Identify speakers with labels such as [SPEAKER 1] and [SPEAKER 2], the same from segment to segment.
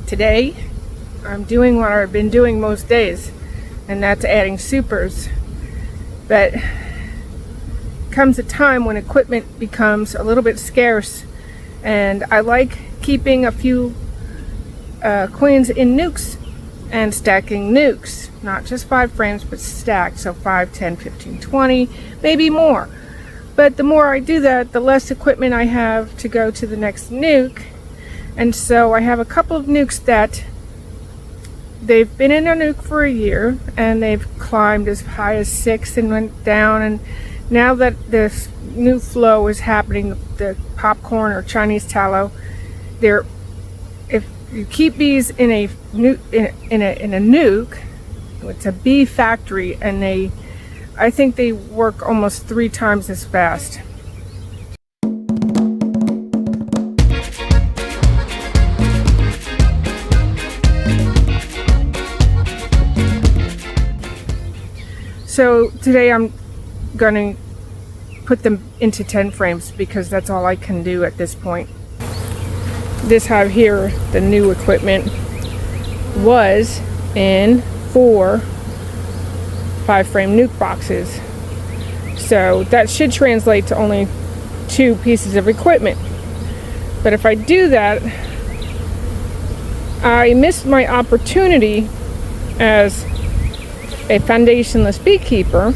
[SPEAKER 1] Today I'm doing what I've been doing most days, and that's adding supers. But comes a time when equipment becomes a little bit scarce, and I like keeping a few queens in nukes and stacking nukes, not just 5 frames but stacked, so 5, 10, 15, 20, maybe more. But the more I do that, the less equipment I have to go to the next nuke. And so I have a couple of nukes that they've been in a nuke for a year, and they've climbed as high as 6 and went down. And now that this new flow is happening, the popcorn or Chinese tallow, if you keep these in a nuke, it's a bee factory, and I think they work almost 3 times as fast. So today I'm going to put them into 10 frames because that's all I can do at this point. This hive here, the new equipment, was in 4 5-frame nuke boxes. So that should translate to only 2 pieces of equipment. But if I do that, I miss my opportunity as a foundationless beekeeper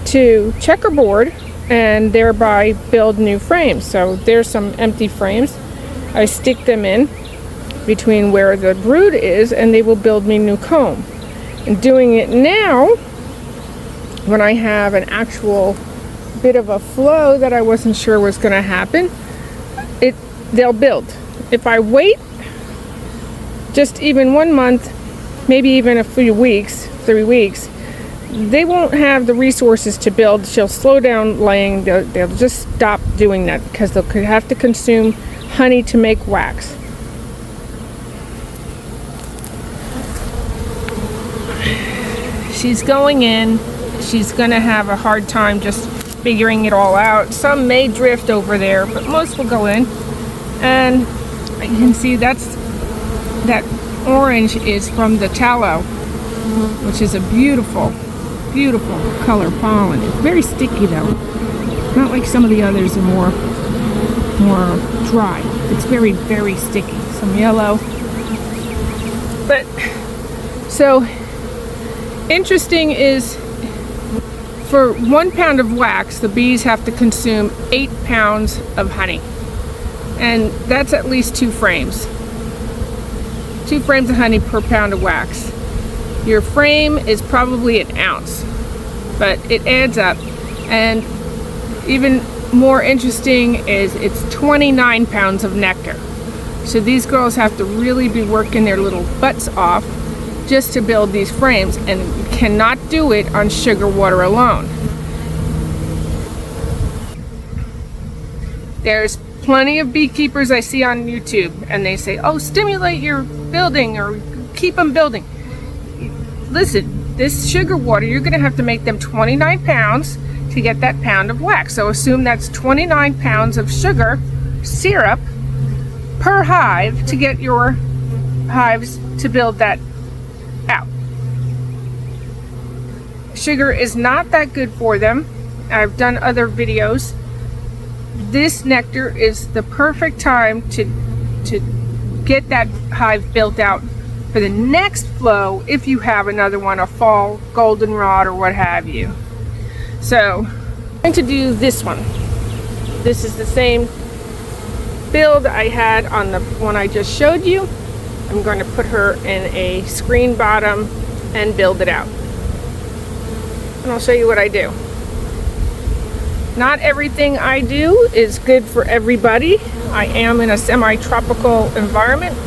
[SPEAKER 1] to checkerboard and thereby build new frames. So there's some empty frames. I stick them in between where the brood is, and they will build me new comb. And doing it now, when I have an actual bit of a flow that I wasn't sure was going to happen, they'll build. If I wait just even 1 month, maybe even a few weeks, 3 weeks, they won't have the resources to build. She'll slow down laying. They'll just stop doing that because they'll have to consume honey to make wax. She's going in. She's going to have a hard time just figuring it all out. Some may drift over there, but most will go in. And you can see that orange is from the tallow, which is a beautiful color pollen. It's very sticky though. Not like some of the others are more dry. It's very, very sticky. Some yellow. But so interesting is, for 1 pound of wax, the bees have to consume 8 pounds of honey. And that's at least 2 frames. 2 frames of honey per pound of wax. Your frame is probably an ounce, but it adds up. And even more interesting is it's 29 pounds of nectar. So these girls have to really be working their little butts off just to build these frames, and you cannot do it on sugar water alone. There's plenty of beekeepers I see on YouTube, and they say, oh, stimulate your building or keep them building. Listen, this sugar water, you're going to have to make them 29 pounds to get that pound of wax. So assume that's 29 pounds of sugar syrup per hive to get your hives to build that out. Sugar is not that good for them. I've done other videos. This nectar is the perfect time to get that hive built out for the next flow, if you have another one, a fall goldenrod or what have you. So I'm going to do this one. This is the same build I had on the one I just showed you. I'm going to put her in a screen bottom and build it out. And I'll show you what I do. Not everything I do is good for everybody. I am in a semi-tropical environment.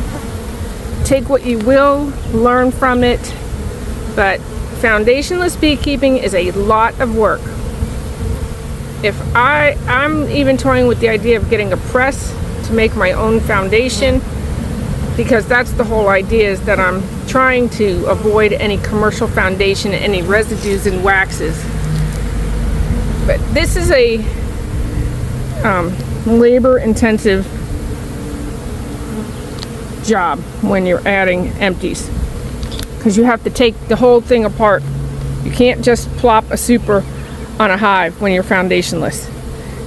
[SPEAKER 1] Take what you will, learn from it, but foundationless beekeeping is a lot of work. I'm even toying with the idea of getting a press to make my own foundation, because that's the whole idea, is that I'm trying to avoid any commercial foundation, any residues and waxes. But this is a labor-intensive job when you're adding empties, because you have to take the whole thing apart. You can't just plop a super on a hive when you're foundationless,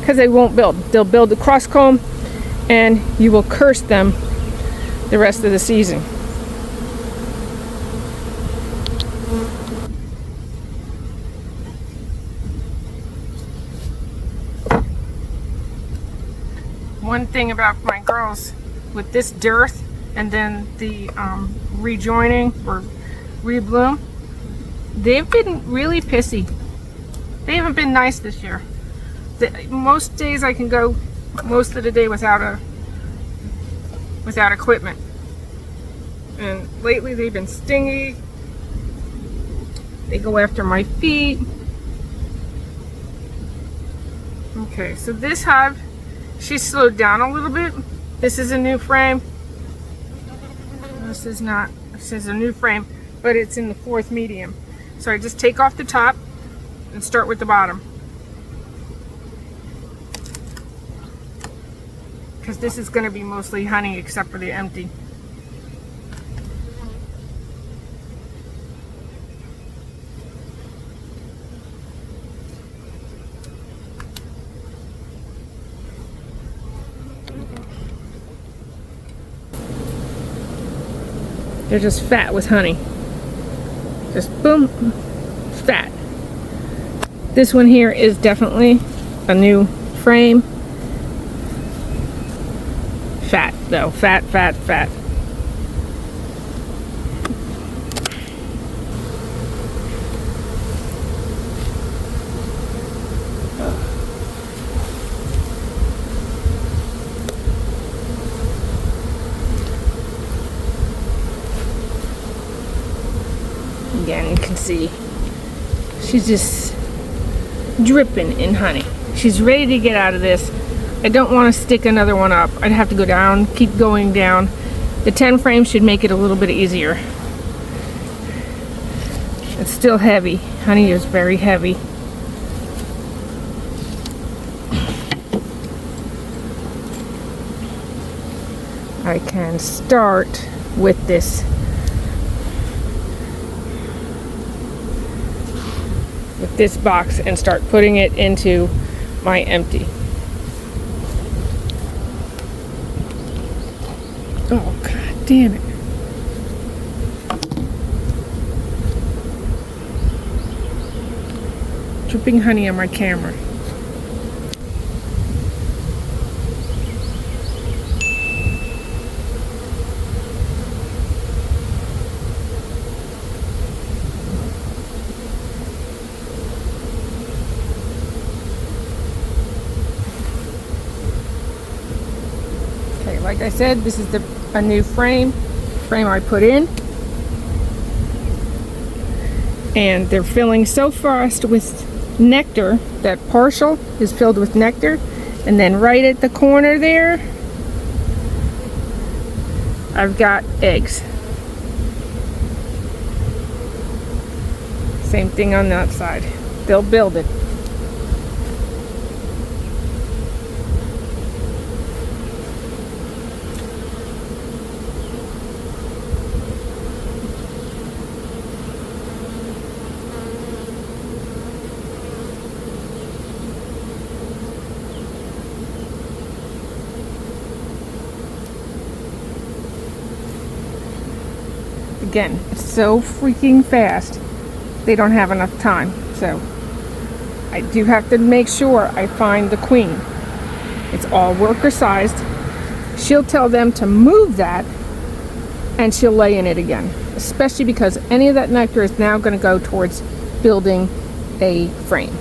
[SPEAKER 1] because they won't build. They'll build the cross comb and you will curse them the rest of the season. One thing about my girls with this dearth and then the rejoining or rebloom, they've been really pissy. They haven't been nice this year. Most days I can go most of the day without equipment, and lately they've been stingy. They go after my feet. Okay, so this hive, she's slowed down a little bit. This is a new frame. This is not. This is a new frame, but it's in the 4th medium. So I just take off the top and start with the bottom, because this is going to be mostly honey except for the empty. They're just fat with honey. Just boom, fat. This one here is definitely a new frame. Fat though, fat, fat, fat. Again, you can see she's just dripping in honey. She's ready to get out of this. I don't want to stick another one up. I'd have to go down, keep going down. The 10 frames should make it a little bit easier. It's still heavy. Honey is very heavy. I can start with this box and start putting it into my empty. Oh, god damn it. Dripping honey on my camera. Like I said, this is a new frame I put in, and they're filling so fast with nectar that partial is filled with nectar, and then right at the corner there I've got eggs. Same thing on that side. They'll build it. Again, it's so freaking fast, they don't have enough time. So I do have to make sure I find the queen. It's all worker sized. She'll tell them to move that and she'll lay in it again, especially because any of that nectar is now going to go towards building a frame.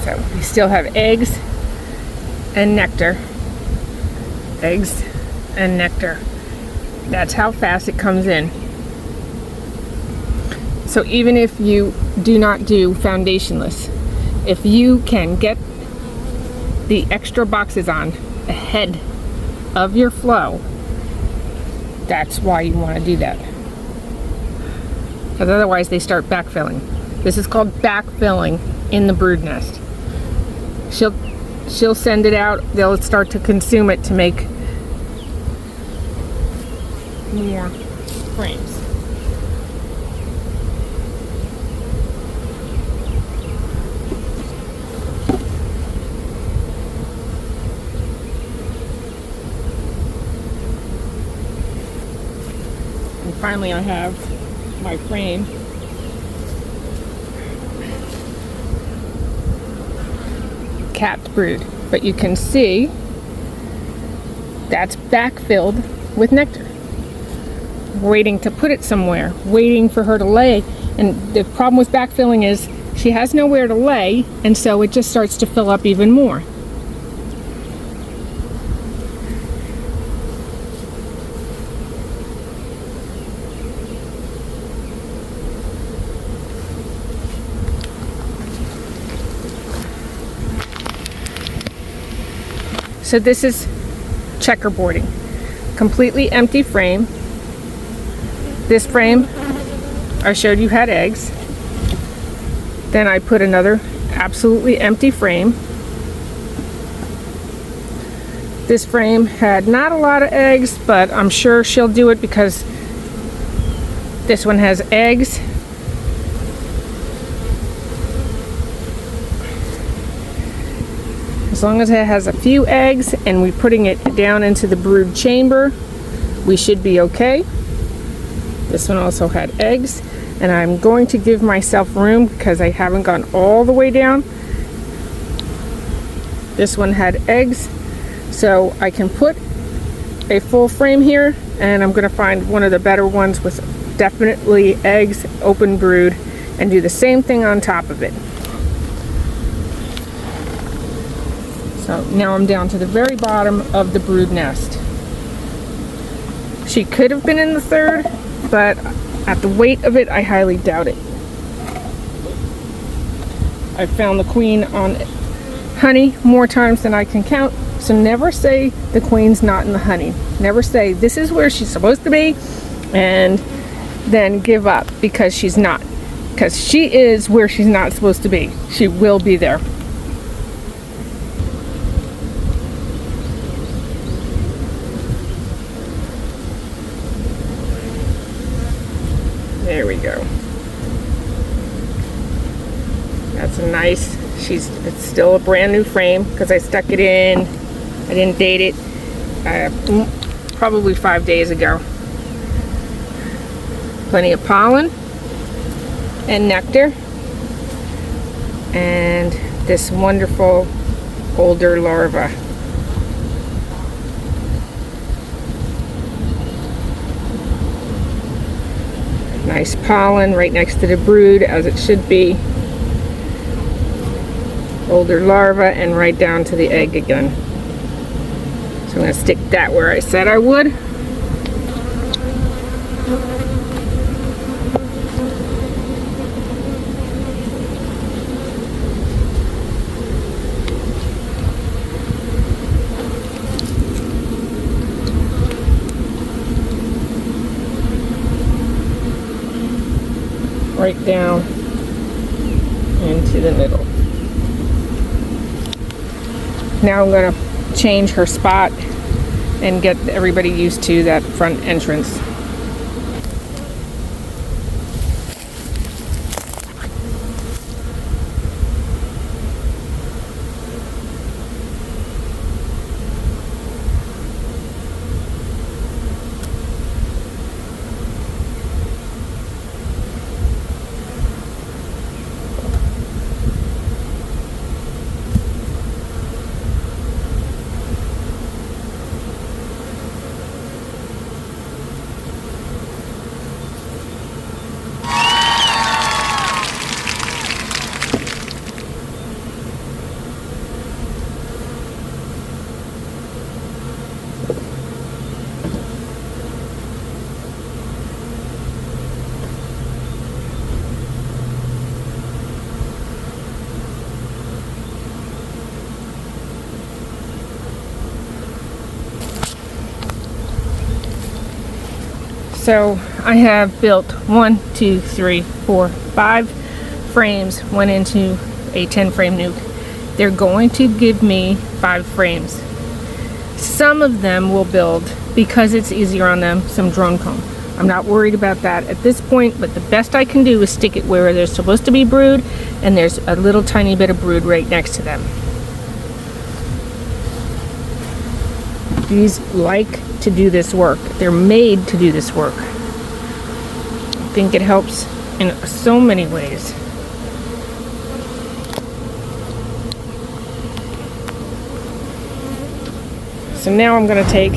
[SPEAKER 1] So we still have eggs and nectar eggs and nectar. That's how fast it comes in. So even if you do not do foundationless, if you can get the extra boxes on ahead of your flow, that's why you want to do that. Because otherwise they start backfilling. This is called backfilling in the brood nest. She'll send it out, they'll start to consume it to make more frames. And finally I have my frame capped brood, but you can see that's backfilled with nectar, waiting to put it somewhere, waiting for her to lay. And the problem with backfilling is she has nowhere to lay, and so it just starts to fill up even more. So this is checkerboarding. Completely empty frame. This frame I showed you had eggs. Then I put another absolutely empty frame. This frame had not a lot of eggs, but I'm sure she'll do it because this one has eggs. As long as it has a few eggs and we're putting it down into the brood chamber, we should be okay. This one also had eggs, and I'm going to give myself room because I haven't gone all the way down. This one had eggs, so I can put a full frame here, and I'm going to find one of the better ones with definitely eggs, open brood, and do the same thing on top of it. So now I'm down to the very bottom of the brood nest. She could have been in the third, but at the weight of it, I highly doubt it. I've found the queen on honey more times than I can count, so never say the queen's not in the honey. Never say this is where she's supposed to be and then give up because she's not. Because she is where she's not supposed to be. She will be there. There we go. That's a nice, it's still a brand new frame because I stuck it in. I didn't date it. Probably 5 days ago. Plenty of pollen and nectar. And this wonderful older larva. Nice pollen right next to the brood, as it should be. Older larva, and right down to the egg again. So I'm going to stick that where I said I would. Right down into the middle. Now I'm going to change her spot and get everybody used to that front entrance. So I have built 1, 2, 3, 4, 5 frames, went into a 10 frame nuke. They're going to give me 5 frames. Some of them will build, because it's easier on them, some drone comb. I'm not worried about that at this point, but the best I can do is stick it where there's supposed to be brood, and there's a little tiny bit of brood right next to them. These like to do this work. They're made to do this work. I think it helps in so many ways. So now I'm going to take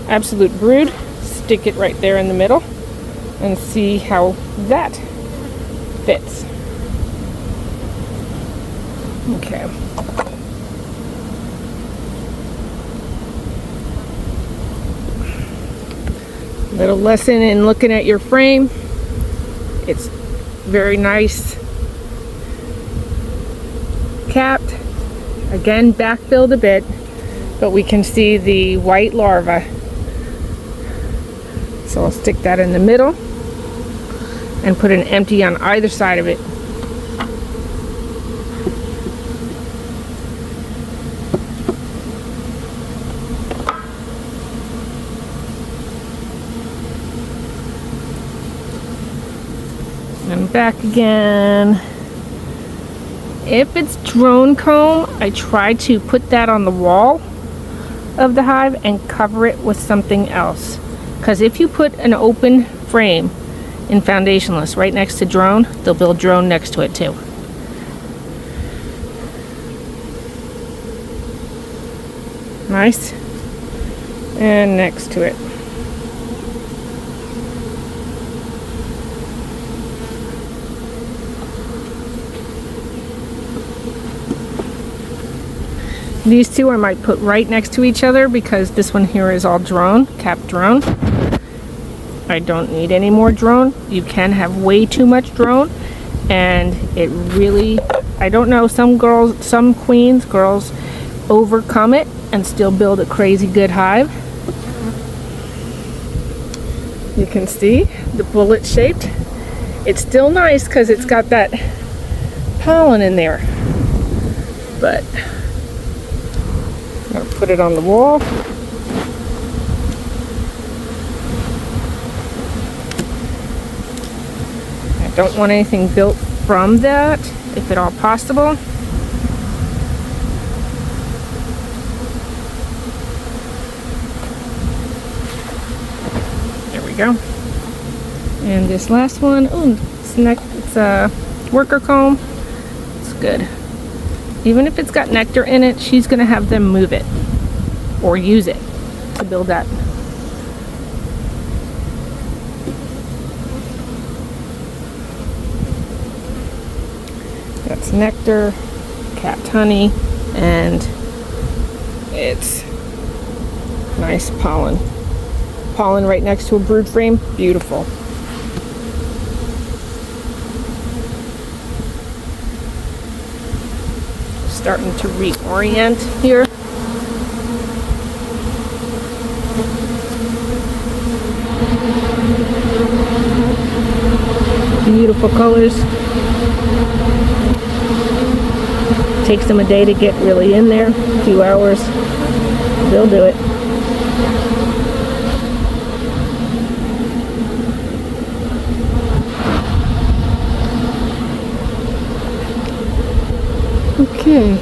[SPEAKER 1] Absolute Brood, stick it right there in the middle, and see how that fits. Okay. Little lesson in looking at your frame. It's very nice capped. Again, backfilled a bit, but we can see the white larva. So I'll stick that in the middle and put an empty on either side of it. And back again. If it's drone comb, I try to put that on the wall of the hive and cover it with something else. Because if you put an open frame in Foundationless right next to drone, they'll build drone next to it too. Nice. And next to it. These two I might put right next to each other because this one here is all drone, capped drone. I don't need any more drone. You can have way too much drone, and it really, I don't know, some queens, girls overcome it and still build a crazy good hive. You can see the bullet shaped. It's still nice because it's got that pollen in there, but I'm gonna put it on the wall. I don't want anything built from that, if at all possible. There we go. And this last one, oh, it's a worker comb. It's good. Even if it's got nectar in it, she's going to have them move it or use it to build that. That's nectar, capped honey, and it's nice pollen. Pollen right next to a brood frame, beautiful. Starting to reorient here. Beautiful colors. Takes them a day to get really in there, a few hours. They'll do it. Okay,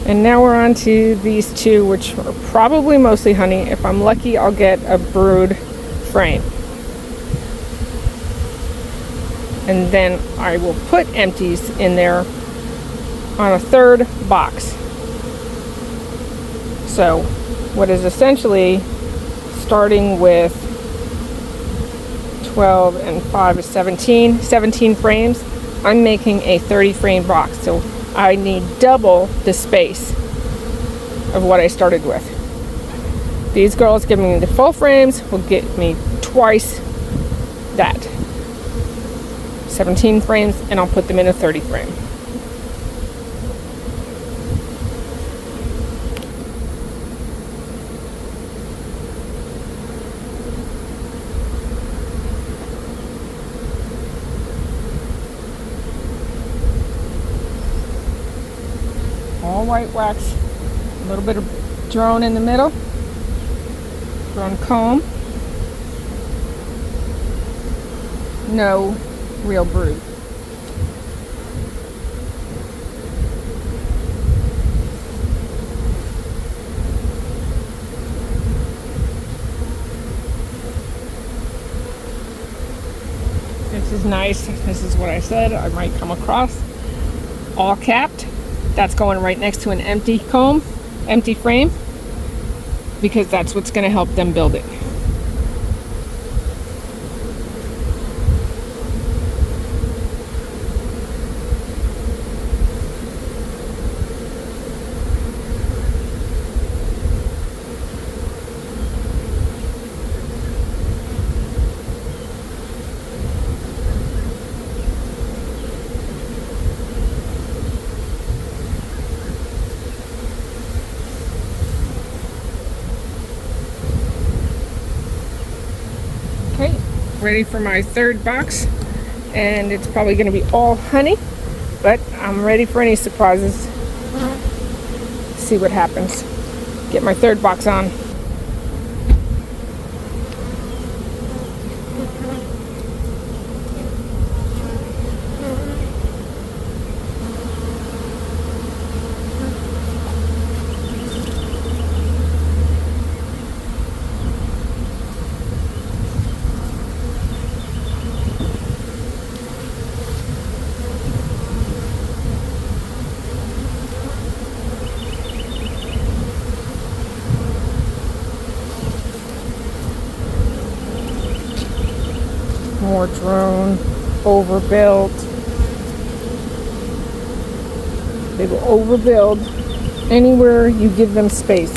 [SPEAKER 1] and now we're on to these two, which are probably mostly honey. If I'm lucky, I'll get a brood frame. And then I will put empties in there on a third box. So what is essentially starting with 12 and 5 is 17 frames. I'm making a 30 frame box, so I need double the space of what I started with. These girls giving me the full frames will get me twice that. 17 frames, and I'll put them in a 30 frame. white wax, a little bit of drone in the middle, drone comb, no real brood. This is nice. This is what I said I might come across. All capped. That's going right next to an empty comb, empty frame, because that's what's going to help them build it. Okay, ready for my third box, and it's probably going to be all honey, but I'm ready for any surprises. See what happens. Get my third box on. More drone, overbuilt. They will overbuild anywhere you give them space.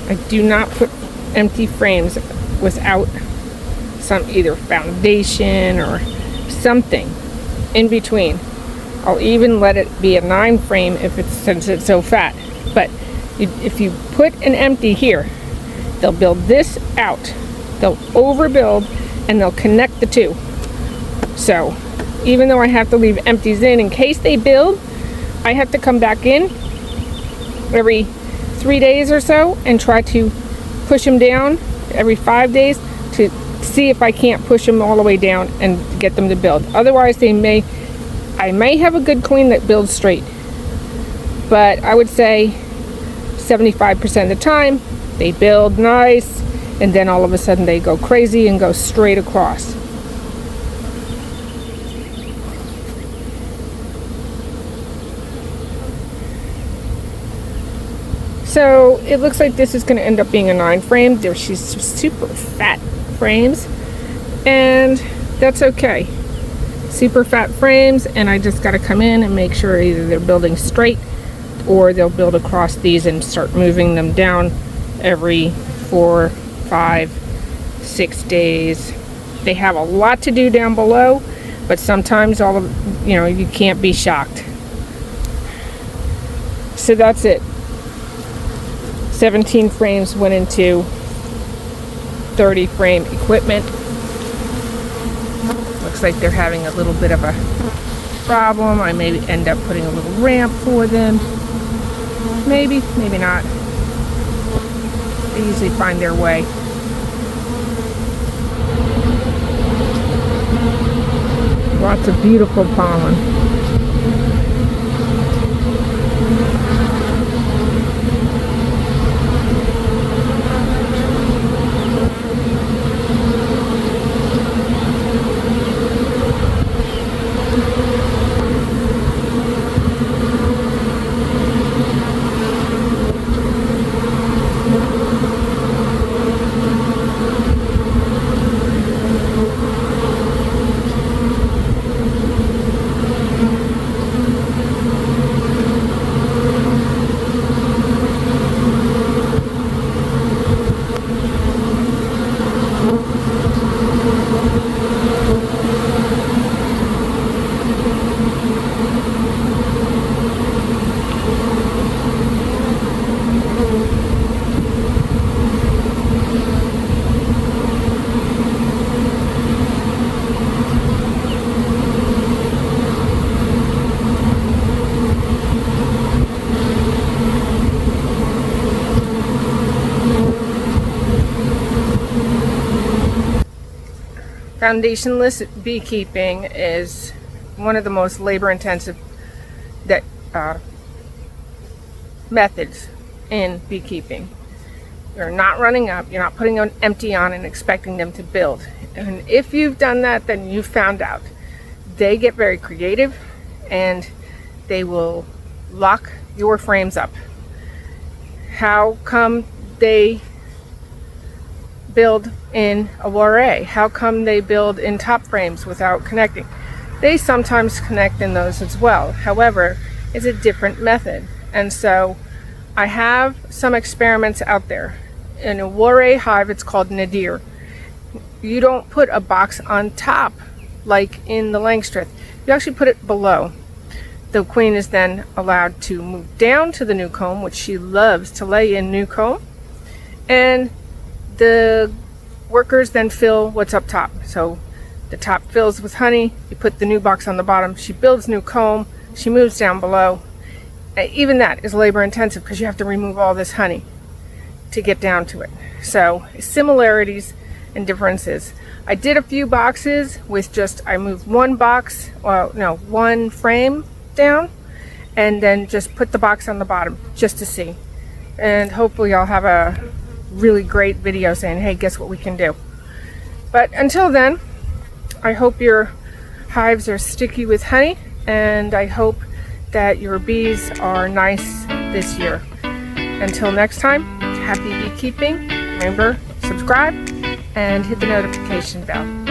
[SPEAKER 1] I do not put empty frames without some either foundation or something in between. I'll even let it be a 9 frame since it's so fat. But if you put an empty here, they'll build this out. They'll overbuild and they'll connect the two. So even though I have to leave empties in case they build, I have to come back in every 3 days or so and try to push them down every 5 days to see if I can't push them all the way down and get them to build. Otherwise, I may have a good queen that builds straight, but I would say 75% of the time they build nice, and then all of a sudden they go crazy and go straight across. So it looks like this is going to end up being a 9 frame. She's super fat frames, and that's okay. Super fat frames, and I just got to come in and make sure either they're building straight or they'll build across these and start moving them down every 4, 5, 6 days. They have a lot to do down below, but sometimes you can't be shocked. So that's it. 17 frames went into 30 frame equipment. Looks like they're having a little bit of a problem. I may end up putting a little ramp for them. Maybe, maybe not. They usually find their way. Lots of beautiful pollen. Foundationless beekeeping is one of the most labor-intensive methods in beekeeping. You're not running up, you're not putting an empty on and expecting them to build. And if you've done that, then you've found out. They get very creative and they will lock your frames up. How come they build in a warre? How come they build in top frames without connecting? They sometimes connect in those as well. However, it's a different method. And so I have some experiments out there. In a warre hive, it's called nadir. You don't put a box on top like in the Langstroth. You actually put it below. The queen is then allowed to move down to the new comb, which she loves to lay in new comb. And the workers then fill what's up top. So the top fills with honey, you put the new box on the bottom, she builds new comb, she moves down below. Even that is labor intensive because you have to remove all this honey to get down to it. So similarities and differences. I did a few boxes with just, I moved one frame down and then just put the box on the bottom just to see. And hopefully I'll have a really great video saying, hey, guess what we can do. But until then, I hope your hives are sticky with honey, and I hope that your bees are nice this year. Until next time, happy beekeeping. Remember, subscribe and hit the notification bell.